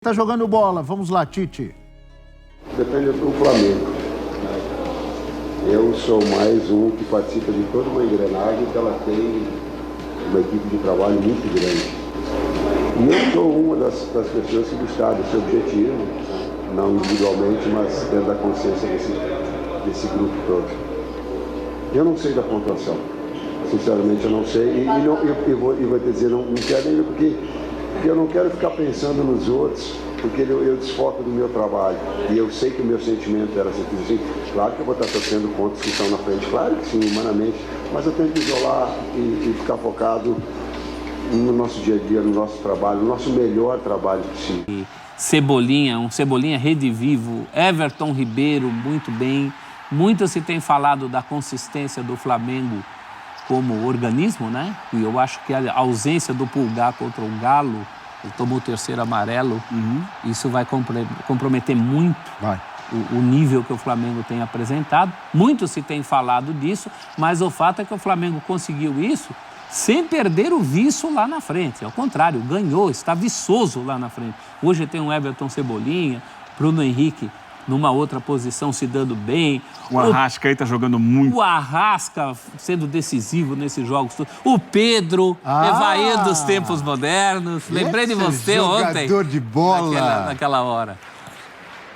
Tá jogando bola, vamos lá, Tite. Depende do Flamengo. Eu sou mais um que participa de toda uma engrenagem que ela tem uma equipe de trabalho muito grande. E eu sou uma das pessoas que buscar esse objetivo, não individualmente, mas dentro da consciência desse grupo todo. Eu não sei da pontuação, sinceramente eu não sei, e vou te dizer, não quero ainda porque eu não quero ficar pensando nos outros, porque eu desfoco do meu trabalho. E eu sei que o meu sentimento era assim, claro que eu vou estar torcendo contra os que estão na frente, claro que sim, humanamente, mas eu tenho que isolar e ficar focado no nosso dia a dia, no nosso trabalho, no nosso melhor trabalho possível. Cebolinha, um Cebolinha redivivo, Everton Ribeiro, muito bem. Muito se tem falado da consistência do Flamengo como organismo, né? E eu acho que a ausência do Pulgar contra o Galo, ele tomou o terceiro amarelo, isso vai comprometer muito o nível que o Flamengo tem apresentado. Muito se tem falado disso, mas o fato é que o Flamengo conseguiu isso sem perder o viço lá na frente. Ao contrário, ganhou, está viçoso lá na frente. Hoje tem o Everton Cebolinha, Bruno Henrique numa outra posição se dando bem. O Arrascaeta jogando muito. O Arrasca sendo decisivo nesses jogos. O Pedro, Evair dos tempos modernos. Lembrei de você ontem. Jogador de bola. Naquela hora.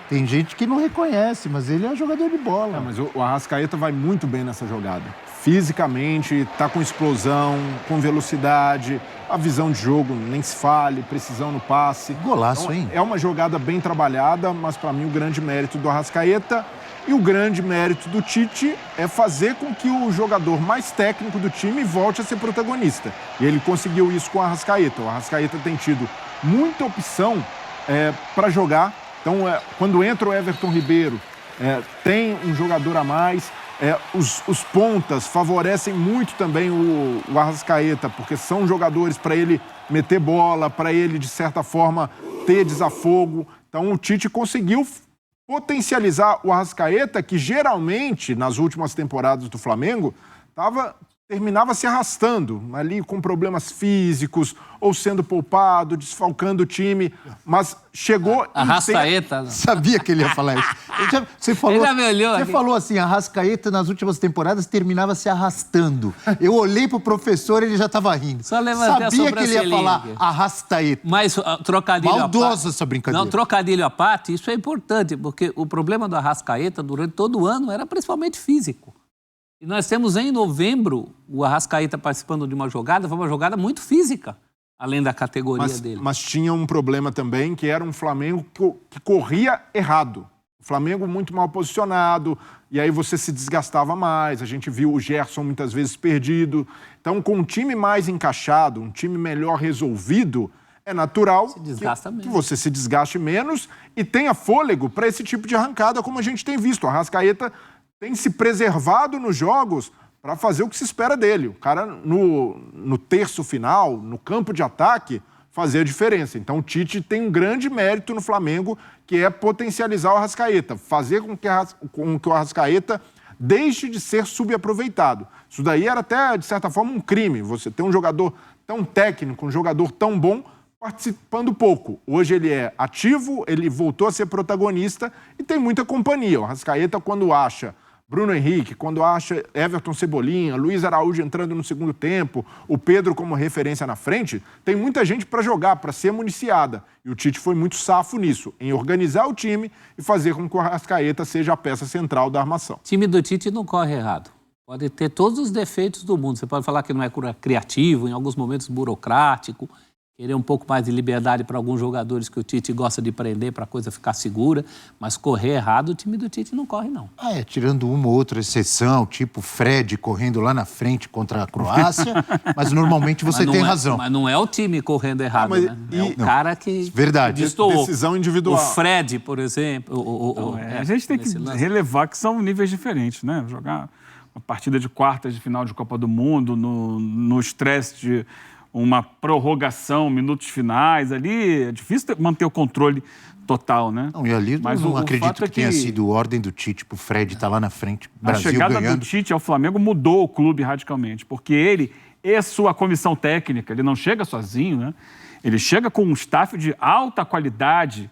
Tem gente que não reconhece, mas ele é jogador de bola. Mas o Arrascaeta vai muito bem nessa jogada. Fisicamente, tá com explosão, com velocidade, a visão de jogo nem se fale, precisão no passe. Golaço, então, hein? É uma jogada bem trabalhada, mas para mim o grande mérito do Arrascaeta e o grande mérito do Tite é fazer com que o jogador mais técnico do time volte a ser protagonista. E ele conseguiu isso com o Arrascaeta. O Arrascaeta tem tido muita opção para jogar. Então, quando entra o Everton Ribeiro, tem um jogador a mais. Os pontas favorecem muito também o Arrascaeta, porque são jogadores para ele meter bola, para ele, de certa forma, ter desafogo. Então, o Tite conseguiu potencializar o Arrascaeta, que geralmente, nas últimas temporadas do Flamengo, terminava se arrastando ali com problemas físicos, ou sendo poupado, desfalcando o time, mas chegou... Arrascaeta. Sabia que ele ia falar isso. Você falou assim, Arrascaeta nas últimas temporadas terminava se arrastando. Eu olhei pro professor e ele já estava rindo. Só levantei a Sabia que ele ia falar aqui. Arrascaeta. Mas trocadilho maldosa essa brincadeira. Não, trocadilho à parte, isso é importante, porque o problema do Arrascaeta durante todo o ano era principalmente físico. E nós temos em novembro o Arrascaeta participando de uma jogada, foi uma jogada muito física, além da categoria dele. Mas tinha um problema também, que era um Flamengo que corria errado. O Flamengo muito mal posicionado, e aí você se desgastava mais. A gente viu o Gerson muitas vezes perdido. Então, com um time mais encaixado, um time melhor resolvido, é natural que você se desgaste menos e tenha fôlego para esse tipo de arrancada, como a gente tem visto. O Arrascaeta tem se preservado nos jogos para fazer o que se espera dele. O cara, no terço final, no campo de ataque, fazer a diferença. Então, o Tite tem um grande mérito no Flamengo, que é potencializar o Arrascaeta, fazer com que o Arrascaeta deixe de ser subaproveitado. Isso daí era até, de certa forma, um crime. Você ter um jogador tão técnico, um jogador tão bom, participando pouco. Hoje ele é ativo, ele voltou a ser protagonista e tem muita companhia. O Arrascaeta, quando acha Bruno Henrique, quando acha Everton Cebolinha, Luiz Araújo entrando no segundo tempo, o Pedro como referência na frente, tem muita gente para jogar, para ser municiada. E o Tite foi muito safo nisso, em organizar o time e fazer com que o Arrascaeta seja a peça central da armação. O time do Tite não corre errado. Pode ter todos os defeitos do mundo. Você pode falar que não é criativo, em alguns momentos burocrático, querer um pouco mais de liberdade para alguns jogadores que o Tite gosta de prender para a coisa ficar segura, mas correr errado, o time do Tite não corre, não. Tirando uma ou outra exceção, tipo Fred correndo lá na frente contra a Croácia, mas normalmente você tem razão. Mas não é o time correndo errado, né? É o cara que destoou. Decisão individual. O Fred, por exemplo. A gente tem que relevar que são níveis diferentes, né? Jogar uma partida de quartas de final de Copa do Mundo, no estresse de uma prorrogação, minutos finais, ali é difícil manter o controle total, né? Não, e ali mas não acredito que tenha sido ordem do Tite, pro Fred estar lá na frente, Brasil ganhando. A chegada do Tite ao Flamengo mudou o clube radicalmente, porque ele e a sua comissão técnica, ele não chega sozinho, né? Ele chega com um staff de alta qualidade.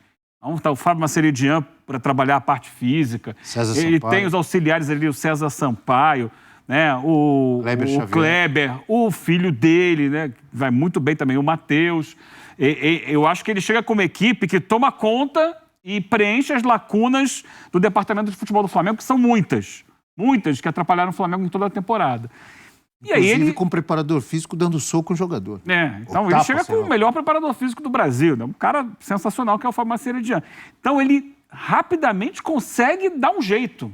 Tá o Fábio Maceridian para trabalhar a parte física. Ele tem os auxiliares ali, o César Sampaio, né? O Kleber, o filho dele, né? Vai muito bem também, o Matheus. Eu acho que ele chega com uma equipe que toma conta e preenche as lacunas do departamento de futebol do Flamengo, que são muitas que atrapalharam o Flamengo em toda a temporada. E aí ele com o preparador físico dando soco no jogador. Então ele chega com o melhor preparador físico do Brasil, né? Um cara sensacional que é o Fábio Maceridian. Então ele rapidamente consegue dar um jeito.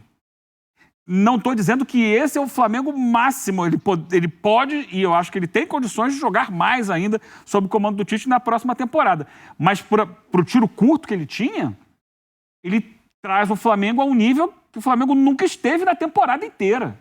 Não estou dizendo que esse é o Flamengo máximo. Ele pode, e eu acho que ele tem condições de jogar mais ainda sob o comando do Tite na próxima temporada. Mas para o tiro curto que ele tinha, ele traz o Flamengo a um nível que o Flamengo nunca esteve na temporada inteira.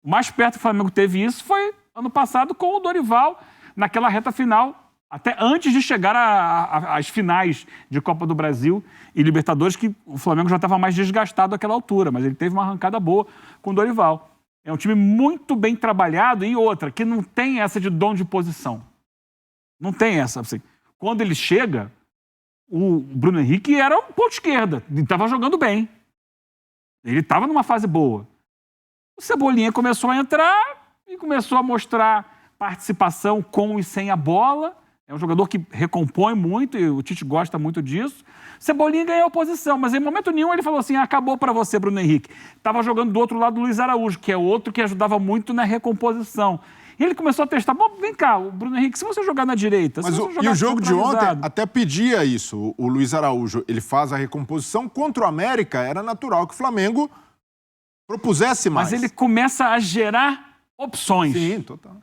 O mais perto que o Flamengo teve isso foi ano passado com o Dorival, naquela reta final, até antes de chegar às finais de Copa do Brasil e Libertadores, que o Flamengo já estava mais desgastado àquela altura, mas ele teve uma arrancada boa com o Dorival. É um time muito bem trabalhado e outra, que não tem essa de dom de posição. Não tem essa. Assim, quando ele chega, o Bruno Henrique era um ponto esquerda, estava jogando bem. Ele estava numa fase boa. O Cebolinha começou a entrar e começou a mostrar participação com e sem a bola. É um jogador que recompõe muito e o Tite gosta muito disso. Cebolinha ganhou a posição, mas em momento nenhum ele falou assim, acabou para você, Bruno Henrique. Estava jogando do outro lado o Luiz Araújo, que é outro que ajudava muito na recomposição. E ele começou a testar, bom, vem cá, o Bruno Henrique, se você jogar na direita... Mas e o jogo de ontem até pedia isso, o Luiz Araújo. Ele faz a recomposição contra o América, era natural que o Flamengo propusesse mais. Mas ele começa a gerar opções. Sim, total.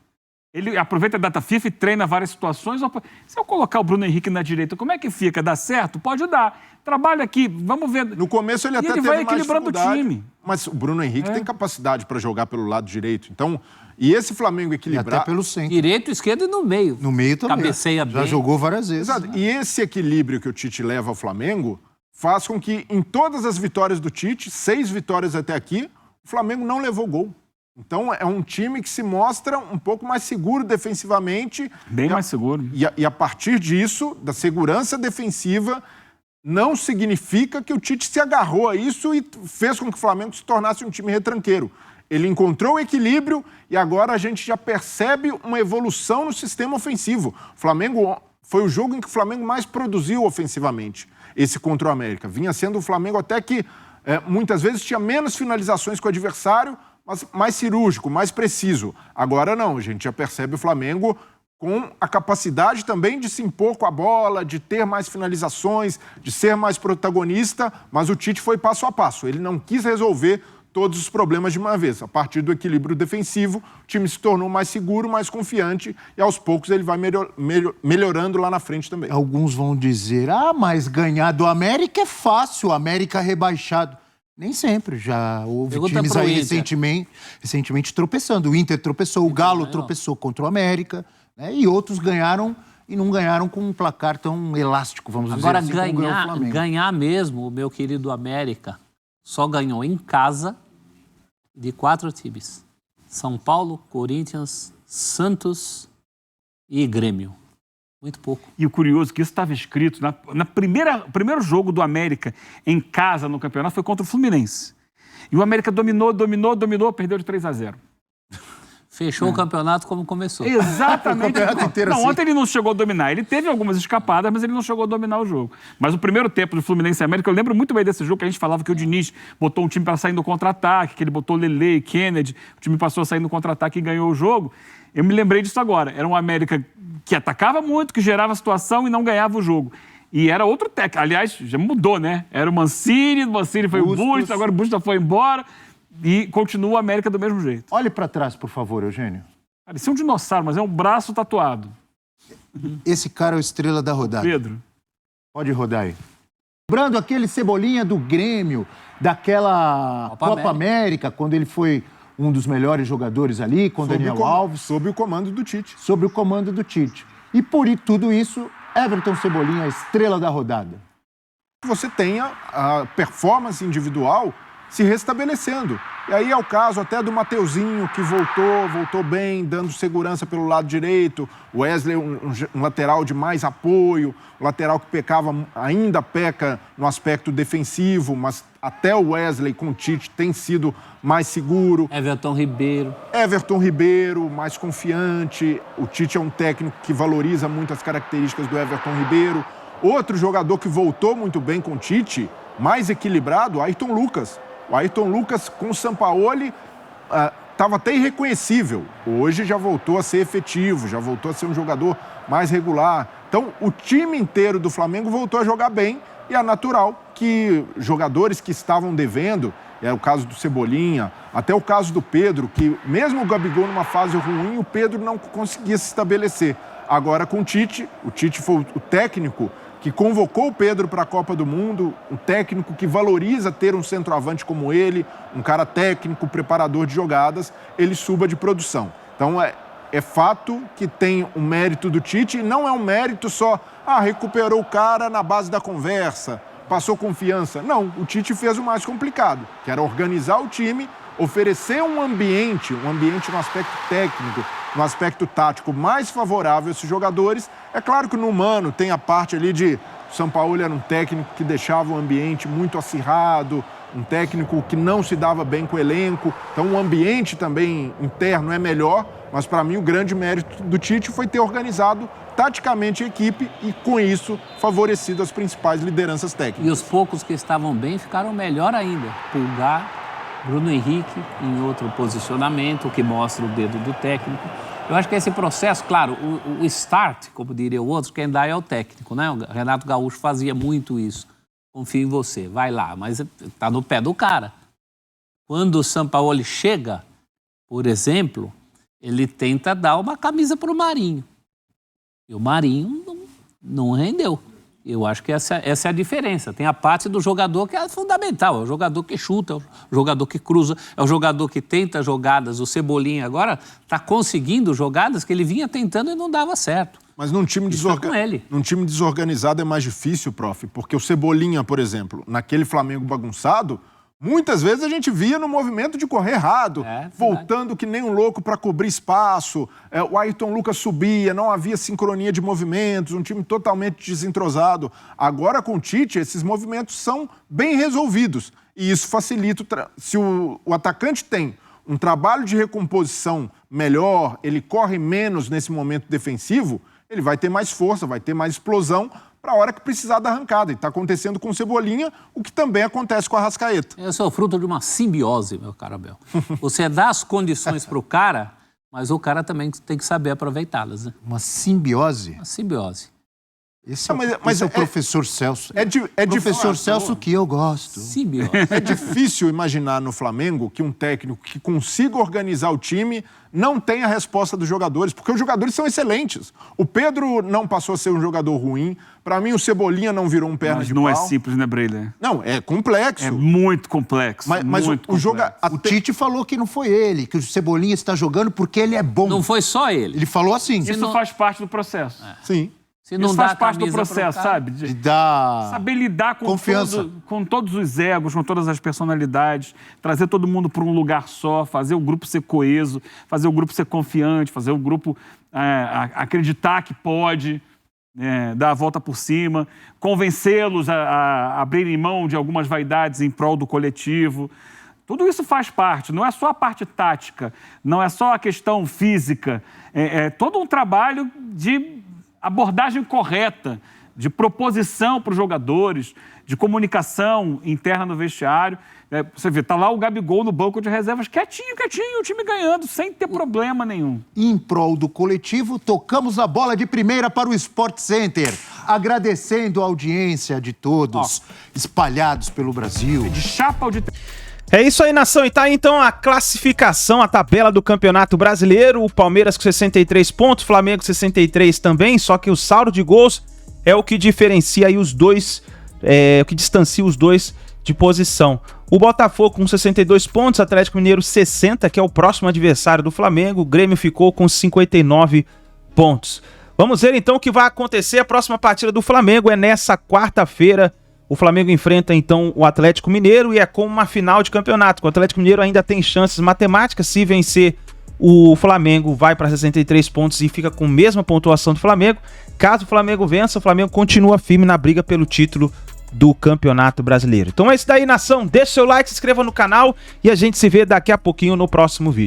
Ele aproveita a data FIFA e treina várias situações. Se eu colocar o Bruno Henrique na direita, como é que fica? Dá certo? Pode dar. Trabalha aqui, vamos ver. No começo ele até teve vai equilibrando o time. Mas o Bruno Henrique tem capacidade para jogar pelo lado direito. Então, e esse Flamengo equilibrar... E até pelo centro. Direito, esquerdo e no meio. No meio também. Cabeceia bem. Já jogou várias vezes. Exato. Né? E esse equilíbrio que o Tite leva ao Flamengo faz com que, em todas as vitórias do Tite, 6 vitórias até aqui, o Flamengo não levou gol. Então, é um time que se mostra um pouco mais seguro defensivamente. Bem mais seguro. E a partir disso, da segurança defensiva, não significa que o Tite se agarrou a isso e fez com que o Flamengo se tornasse um time retranqueiro. Ele encontrou o equilíbrio e agora a gente já percebe uma evolução no sistema ofensivo. O Flamengo foi o jogo em que o Flamengo mais produziu ofensivamente, esse contra o América. Vinha sendo o Flamengo até que muitas vezes tinha menos finalizações com o adversário, mas mais cirúrgico, mais preciso. Agora não, a gente já percebe o Flamengo com a capacidade também de se impor com a bola, de ter mais finalizações, de ser mais protagonista, mas o Tite foi passo a passo. Ele não quis resolver todos os problemas de uma vez. A partir do equilíbrio defensivo, o time se tornou mais seguro, mais confiante e aos poucos ele vai melhorando lá na frente também. Alguns vão dizer, mas ganhar do América é fácil, o América rebaixado. Nem sempre, já houve times aí recentemente tropeçando. O Inter tropeçou, o Galo tropeçou contra o América, né? E outros ganharam e não ganharam com um placar tão elástico, vamos dizer assim, como ganhou o Flamengo. Ganhar mesmo, o meu querido América, só ganhou em casa de 4 times. São Paulo, Corinthians, Santos e Grêmio. Muito pouco. E o curioso é que isso estava escrito na primeiro jogo do América em casa no campeonato foi contra o Fluminense. E o América dominou, perdeu de 3-0. Fechou o campeonato como começou. Exatamente. Assim. Ontem ele não chegou a dominar. Ele teve algumas escapadas, mas ele não chegou a dominar o jogo. Mas o primeiro tempo do Fluminense e América, eu lembro muito bem desse jogo que a gente falava que o Diniz botou um time para sair no contra-ataque, que ele botou Lele e Kennedy, o time passou a sair no contra-ataque e ganhou o jogo. Eu me lembrei disso agora. Era um América que atacava muito, que gerava situação e não ganhava o jogo. E era outro técnico. Aliás, já mudou, né? Era o Mancini foi o Bustos, agora o Bustos foi embora e continua o América do mesmo jeito. Olhe para trás, por favor, Eugênio. Parecia um dinossauro, mas é um braço tatuado. Esse cara é o estrela da rodada. Pedro. Pode rodar aí. Lembrando aquele Cebolinha do Grêmio, daquela Copa América, quando ele foi um dos melhores jogadores ali, com Daniel Alves. Sob o comando do Tite. Sob o comando do Tite. E por tudo isso, Everton Cebolinha, a estrela da rodada. Você tenha a performance individual se restabelecendo. E aí é o caso até do Mateuzinho, que voltou bem, dando segurança pelo lado direito. O Wesley, um lateral de mais apoio, um lateral que ainda peca no aspecto defensivo, mas até o Wesley com o Tite tem sido mais seguro. Everton Ribeiro, mais confiante. O Tite é um técnico que valoriza muito as características do Everton Ribeiro. Outro jogador que voltou muito bem com o Tite, mais equilibrado, Ayrton Lucas. O Ayrton Lucas com o Sampaoli estava até irreconhecível. Hoje já voltou a ser efetivo, já voltou a ser um jogador mais regular. Então, o time inteiro do Flamengo voltou a jogar bem e é natural que jogadores que estavam devendo, é o caso do Cebolinha, até o caso do Pedro, que mesmo o Gabigol numa fase ruim, o Pedro não conseguia se estabelecer. Agora com o Tite foi o técnico que convocou o Pedro para a Copa do Mundo, um técnico que valoriza ter um centroavante como ele, um cara técnico, preparador de jogadas, ele suba de produção. Então é fato que tem um mérito do Tite e não é um mérito só, recuperou o cara na base da conversa, passou confiança. Não, o Tite fez o mais complicado, que era organizar o time, oferecer um ambiente no aspecto técnico, no aspecto tático mais favorável a esses jogadores. É claro que no humano tem a parte ali de o Sampaoli era um técnico que deixava o ambiente muito acirrado, um técnico que não se dava bem com o elenco, então o ambiente também interno é melhor, mas para mim o grande mérito do Tite foi ter organizado taticamente a equipe e com isso favorecido as principais lideranças técnicas. E os poucos que estavam bem ficaram melhor ainda. Pulgar, Bruno Henrique em outro posicionamento, que mostra o dedo do técnico. Eu acho que esse processo, claro, o start, como diria o outro, quem dá é o técnico, né? O Renato Gaúcho fazia muito isso. Confio em você, vai lá, mas está no pé do cara. Quando o Sampaoli chega, por exemplo, ele tenta dar uma camisa para o Marinho. E o Marinho não rendeu. Eu acho que essa é a diferença. Tem a parte do jogador que é fundamental. É o jogador que chuta, é o jogador que cruza, é o jogador que tenta jogadas. O Cebolinha agora está conseguindo jogadas que ele vinha tentando e não dava certo. Mas num time desorganizado é mais difícil, prof, porque o Cebolinha, por exemplo, naquele Flamengo bagunçado, muitas vezes a gente via no movimento de correr errado, voltando que nem um louco para cobrir espaço. O Ayrton Lucas subia, não havia sincronia de movimentos, um time totalmente desentrosado. Agora, com o Tite, esses movimentos são bem resolvidos. E isso facilita. Se o atacante tem um trabalho de recomposição melhor, ele corre menos nesse momento defensivo, ele vai ter mais força, vai ter mais explosão para a hora que precisar da arrancada. E está acontecendo com o Cebolinha, o que também acontece com a Arrascaeta. Eu sou fruto de uma simbiose, meu caro Abel. Você dá as condições para o cara, mas o cara também tem que saber aproveitá-las. Né? Uma simbiose? Uma simbiose. Esse é o professor Celso. Professor Celso que eu gosto. Simbiose. É difícil imaginar no Flamengo que um técnico que consiga organizar o time não tenha a resposta dos jogadores, porque os jogadores são excelentes. O Pedro não passou a ser um jogador ruim. Para mim, o Cebolinha não virou um perna de pau. Mas não é simples, né, Breila? Não, é complexo. É muito complexo. Mas o jogo... O Tite falou que não foi ele, que o Cebolinha está jogando porque ele é bom. Não foi só ele. Ele falou assim. Isso faz parte do processo. Sim. Isso faz parte do processo, sabe? De dar saber lidar com confiança. Com todos os egos, com todas as personalidades, trazer todo mundo para um lugar só, fazer o grupo ser coeso, fazer o grupo ser confiante, fazer o grupo acreditar que pode, dar a volta por cima, convencê-los a abrirem mão de algumas vaidades em prol do coletivo. Tudo isso faz parte, não é só a parte tática, não é só a questão física, é todo um trabalho de abordagem correta, de proposição para os jogadores, de comunicação interna no vestiário. Você vê, tá lá o Gabigol no banco de reservas, quietinho, o time ganhando, sem ter problema nenhum. Em prol do coletivo, tocamos a bola de primeira para o Sport Center, agradecendo a audiência de todos, espalhados pelo Brasil. De chapa ou de... É isso aí, nação. E tá aí, então, a classificação, a tabela do Campeonato Brasileiro. O Palmeiras com 63 pontos, Flamengo 63 também, só que o saldo de gols é o que diferencia aí os dois, o que distancia os dois de posição. O Botafogo com 62 pontos, Atlético Mineiro 60, que é o próximo adversário do Flamengo. O Grêmio ficou com 59 pontos. Vamos ver, então, o que vai acontecer. A próxima partida do Flamengo é nessa quarta-feira, O Flamengo enfrenta então o Atlético Mineiro e é como uma final de campeonato. O Atlético Mineiro ainda tem chances matemáticas. Se vencer, o Flamengo vai para 63 pontos e fica com a mesma pontuação do Flamengo. Caso o Flamengo vença, o Flamengo continua firme na briga pelo título do Campeonato Brasileiro. Então é isso daí, nação. Deixa seu like, se inscreva no canal e a gente se vê daqui a pouquinho no próximo vídeo.